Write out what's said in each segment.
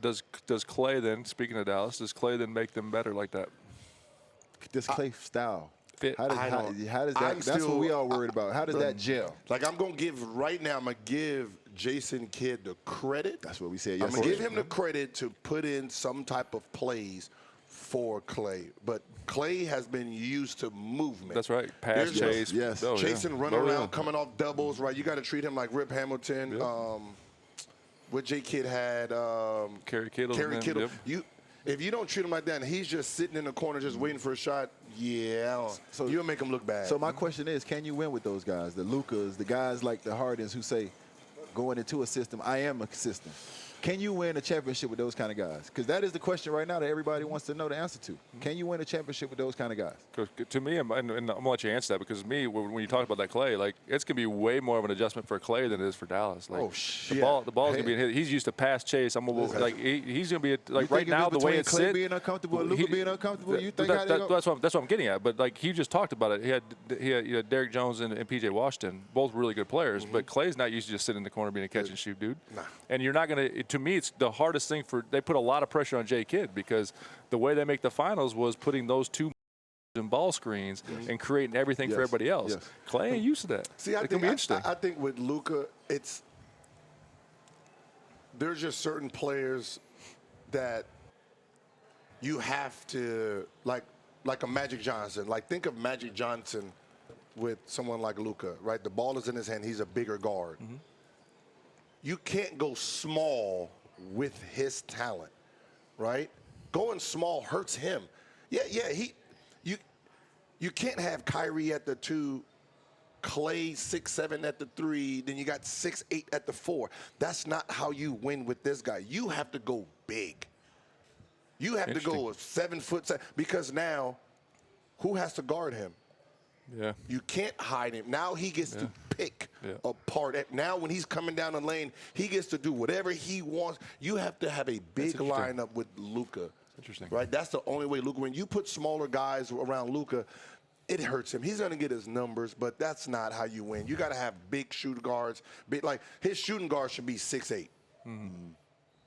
does Klay then, speaking of Dallas, does Klay then make them better like that? Does Klay style fit? How does that? That's what we all worried about. How does that gel? Like I'm gonna give right now. I'm gonna give Jason Kidd the credit. That's what we said I'm yesterday. gonna give him the credit to put in some type of plays for Klay, but Klay has been used to movement. That's right. Pass, chase, chasing, run around, coming off doubles. Right, you got to treat him like Rip Hamilton. What J Kidd had. Kerry Kittle. If you don't treat him like that, and he's just sitting in the corner just waiting for a shot, so you'll make him look bad. So my question is, can you win with those guys, the Lukas, the guys like the Hardens who say, going into a system, I am a system. Can you win a championship with those kind of guys? Because that is the question right now that everybody wants to know the answer to. Can you win a championship with those kind of guys? To me, and I'm going to let you answer that, because me, when you talk about that Klay, like, it's going to be way more of an adjustment for Klay than it is for Dallas. Like, the ball's going to be in his. He's used to pass chase. Like, he's going to be, like, right now, the way it's Klay being uncomfortable and Luka being uncomfortable, you think that's what I'm getting at. But, like, he just talked about it. He had Derrick Jones and P.J. Washington, both really good players. But Klay's not used to just sitting in the corner being a catch and shoot dude. And you're not going to me, it's the hardest thing they put a lot of pressure on J Kidd, because the way they make the finals was putting those two in ball screens and creating everything for everybody else. Klay ain't used to that. See, I think with Luka, there's just certain players that you have to, like a Magic Johnson. Like, think of Magic Johnson with someone like Luka, right? The ball is in his hand. He's a bigger guard. You can't go small with his talent, right? Going small hurts him. You can't have Kyrie at the 2, Klay 6'7" at the 3, then you got 6'8" at the 4. That's not how you win with this guy. You have to go big. You have to go a 7 foot, because now who has to guard him? You can't hide him. Now he gets to pick apart. Now when he's coming down the lane, he gets to do whatever he wants. You have to have a big lineup with Luka. Interesting. Right? That's the only way Luka, when you put smaller guys around Luka, it hurts him. He's going to get his numbers, but that's not how you win. You got to have big shooting guards. Like, his shooting guard should be 6'8". You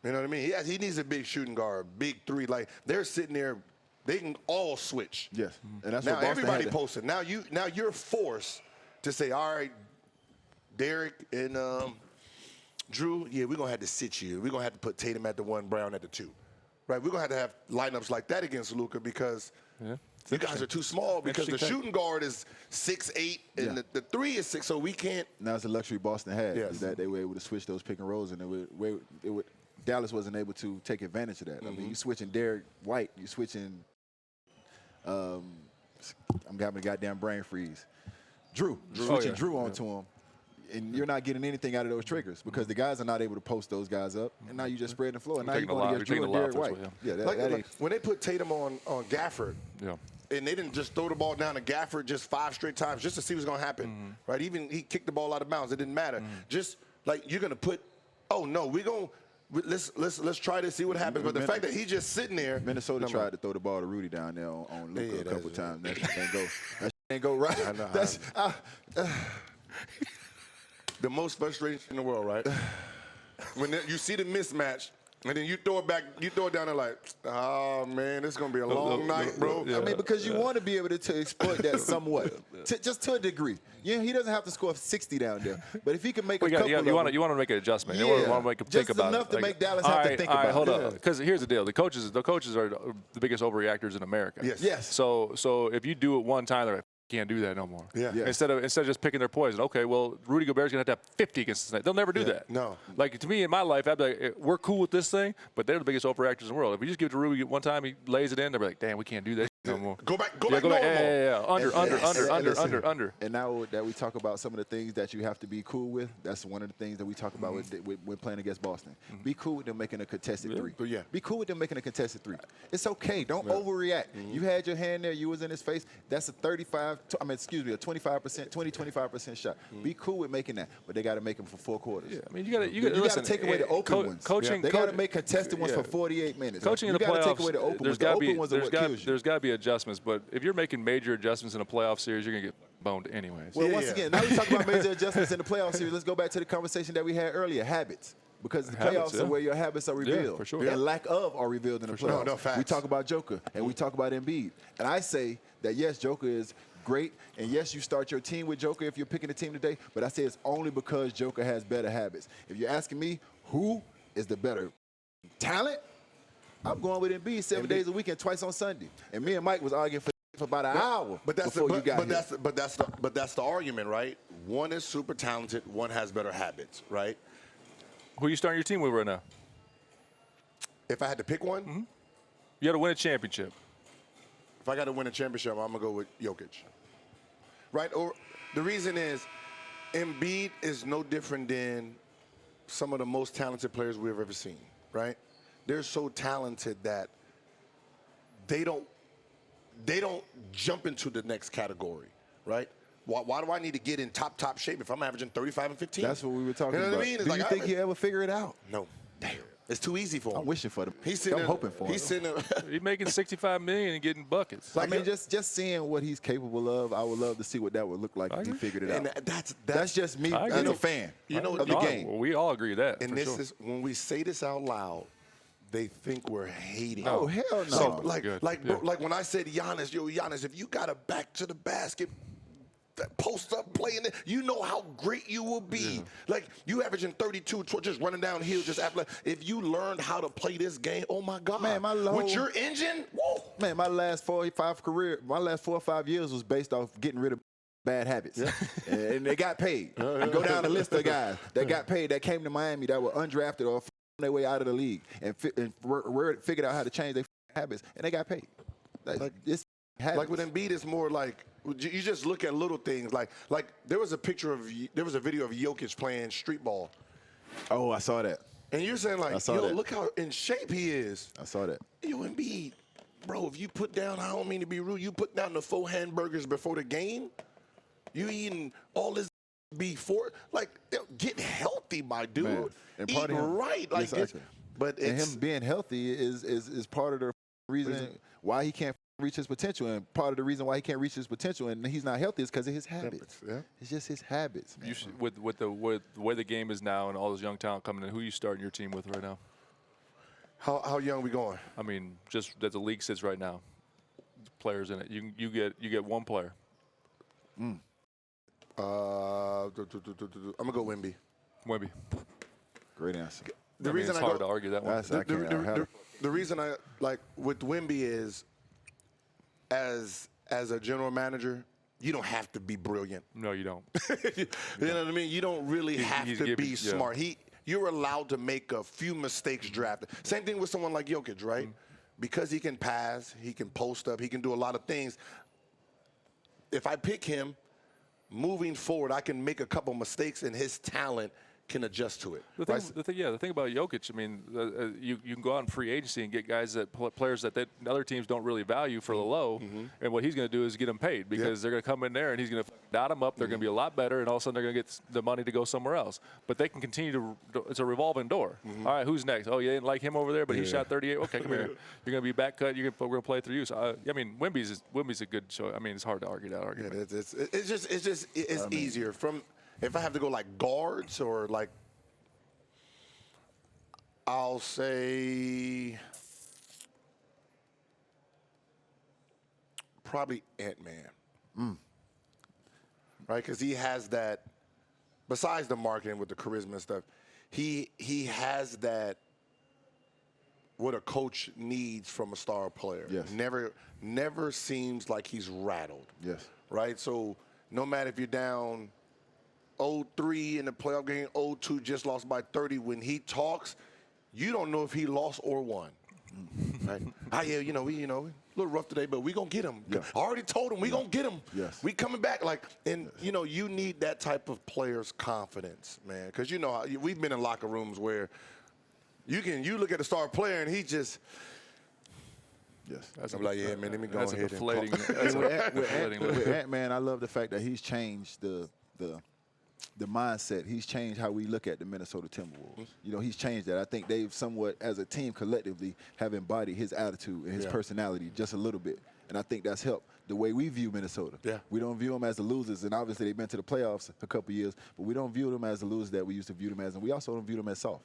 know what I mean? He needs a big shooting guard, big 3. Like, they're sitting there. They can all switch. Yes, and that's now what Boston everybody posted. Now you're forced to say, all right, Derek and Drew, we're gonna have to sit you. We're gonna have to put Tatum at the 1, Brown at the 2, right? We're gonna have lineups like that against Luka, because you guys are too small, because the shooting guard is 6'8" and the 3 is 6, so we can't. Now it's the luxury Boston had, is that they were able to switch those pick and rolls, and it would Dallas wasn't able to take advantage of that. I mean, you switching Derek White, you switching. I'm having a goddamn brain freeze. Drew. Switching Drew onto him, and you're not getting anything out of those triggers, because the guys are not able to post those guys up, and now you just spread the floor. And now you're going against Drew and Derek White. Like when they put Tatum on Gafford, and they didn't just throw the ball down to Gafford just 5 straight times just to see what's going to happen, right? Even he kicked the ball out of bounds. It didn't matter. Just like, you're going to put, let's try to see what happens. But the fact that he's just sitting there. Minnesota tried to throw the ball to Rudy down there on Luka a couple times. That shit didn't go. That shit didn't go right. I know. That's the most frustrating in the world, right? When you see the mismatch, and then you throw it back, you throw it down there like, oh man, it's gonna be a long night, bro. I mean, because you want to be able to exploit that somewhat, just to a degree. He doesn't have to score 60 down there, but if he can make a couple, you want to make an adjustment. You want to make him think about it. Just enough to make Dallas have to think about it. Hold up, because here's the deal: the coaches are the biggest overreactors in America. Yes. So if you do it one time, they're like, can't do that no more. Instead of just picking their poison. Okay, well, Rudy Gobert's gonna have to have 50 against Cincinnati. They'll never do that. No. Like, to me, in my life, I'd be like, we're cool with this thing, but they're the biggest overreactors in the world. If we just give it to Rudy one time, he lays it in, they're like, damn, we can't do that no more. Go back normal. Under. And now that we talk about some of the things that you have to be cool with, that's one of the things that we talk about when playing against Boston. Be cool with them making a contested 3. Be cool with them making a contested 3. It's okay. Don't overreact. You had your hand there. You was in his face. That's a 25% shot. Be cool with making that, but they got to make them for 4 quarters. I mean, you got to take away the open ones. They got to make contested ones for 48 minutes. Coaching in the playoffs, take away the open ones. The open ones are what kills you. There's got to be adjustments, but if you're making major adjustments in a playoff series, you're going to get boned anyways. Well, once again, now we talk about major adjustments in the playoff series. Let's go back to the conversation that we had earlier, habits. Because the Habits, playoffs are where your habits are revealed. for sure. And lack of are revealed in the playoffs. No, facts. We talk about Joker, and we talk about Embiid. And I say that, yes, Joker is great, and yes, you start your team with Joker if you're picking a team today, but I say it's only because Joker has better habits. If you're asking me who is the better talent, I'm going with Embiid 7 days a week and twice on Sunday. And me and Mike was arguing for about an hour before you got here. But that's the argument, right? One is super talented, one has better habits, right? Who you starting your team with right now? If I had to pick one, You got to win a championship. if I got to win a championship, I'm gonna go with Jokic, right? Or the reason is, Embiid is no different than some of the most talented players we've ever seen, right? They're so talented that they don't jump into the next category, right? Why do I need to get in top shape if I'm averaging 35 and 15? That's what we were talking You know about. what I mean? It's Do like, you think he'll ever figure it out? No. Damn. It's too easy for him. I'm wishing for them. I'm hoping for him. He's sitting there. He's making $65 million and getting buckets. I mean, just seeing what he's capable of, I would love to see what that would look like if he figured it and out. that's just me I as agree. a fan of the No, game. well, we all agree with that. And for this sure. is when we say this out loud, they think we're hating. Oh, hell no. So, Good. like when I said Giannis, Giannis, if you got a back to the basket, post up playing it, you know how great you will be. Yeah. Like you averaging 32, just running downhill, just after. If you learned how to play this game, oh my God, Man, with your engine, whoa. Man, my last 4 or 5 years was based off getting rid of bad habits. And they got paid. And go down the list of guys that got paid that came to Miami that were undrafted or their way out of the league and figured out how to change their habits, and they got paid. It's habits. Like with Embiid, it's more like you just look at little things. Like there was a video of Jokic playing street ball. Oh, I saw that. And you're saying like, yo, look how in shape he is. I saw that. Yo, Embiid, bro, if you put down, I don't mean to be rude, you put down the 4 hamburgers before the game, you eating all this before, like, get healthy, my dude. Man. And Eat part of him, right. Like this. But and it's him being healthy is part of the reason why he can't reach his potential, and part of the reason why he can't reach his potential and he's not healthy is because of his habits. Yeah. It's just his habits, man. You should, with the way the game is now and all this young talent coming in, who are you starting your team with right now? How young we going? I mean, just that the league sits right now, players in it. You get one player. I'm gonna go Wemby. Wemby. Great answer. The reason it's hard to argue that one. The reason I like with Wemby is, as a general manager, you don't have to be brilliant. No, you don't. You know what I mean? You don't really have to be smart. You're allowed to make a few mistakes drafting. Same thing with someone like Jokic, right? Because he can pass, he can post up, he can do a lot of things. If I pick him, moving forward, I can make a couple mistakes and his talent can adjust to it. The thing about Jokic, I mean, you can go out in free agency and get guys players that other teams don't really value for the low, and what he's going to do is get them paid because they're going to come in there and he's going to dot them up. They're going to be a lot better, and all of a sudden they're going to get the money to go somewhere else. But they can continue to. It's a revolving door. All right, who's next? Oh, you didn't like him over there, but he shot 38. Okay, come here. You're going to be back cut. We're going to play through you. So, I mean, Wemby's a good show. I mean, it's hard to argue that argument. Yeah, it's easier from. If I have to go like guards or like, I'll say probably Ant-Man. Right? Because he has that, besides the marketing with the charisma and stuff, he has that, what a coach needs from a star player. Yes. Never seems like he's rattled. Yes. Right? So no matter if you're down 0-3 in the playoff game, 0-2, just lost by 30, when he talks, you don't know if he lost or won. Right? We a little rough today, but we gonna get him. Yeah. I already told him we gonna get him. Yes. We coming back. You need that type of player's confidence, man. Because we've been in locker rooms where you look at the star player and he just. Yes. I'm like, yeah, man, let me go ahead and deflating. With Ant-Man, I love the fact that he's changed the mindset. He's changed how we look at the Minnesota Timberwolves. He's changed that. I think they've somewhat, as a team collectively, have embodied his attitude and his personality just a little bit. And I think that's helped the way we view Minnesota. Yeah. We don't view them as the losers, and obviously they've been to the playoffs a couple years, but we don't view them as the losers that we used to view them as, and we also don't view them as soft.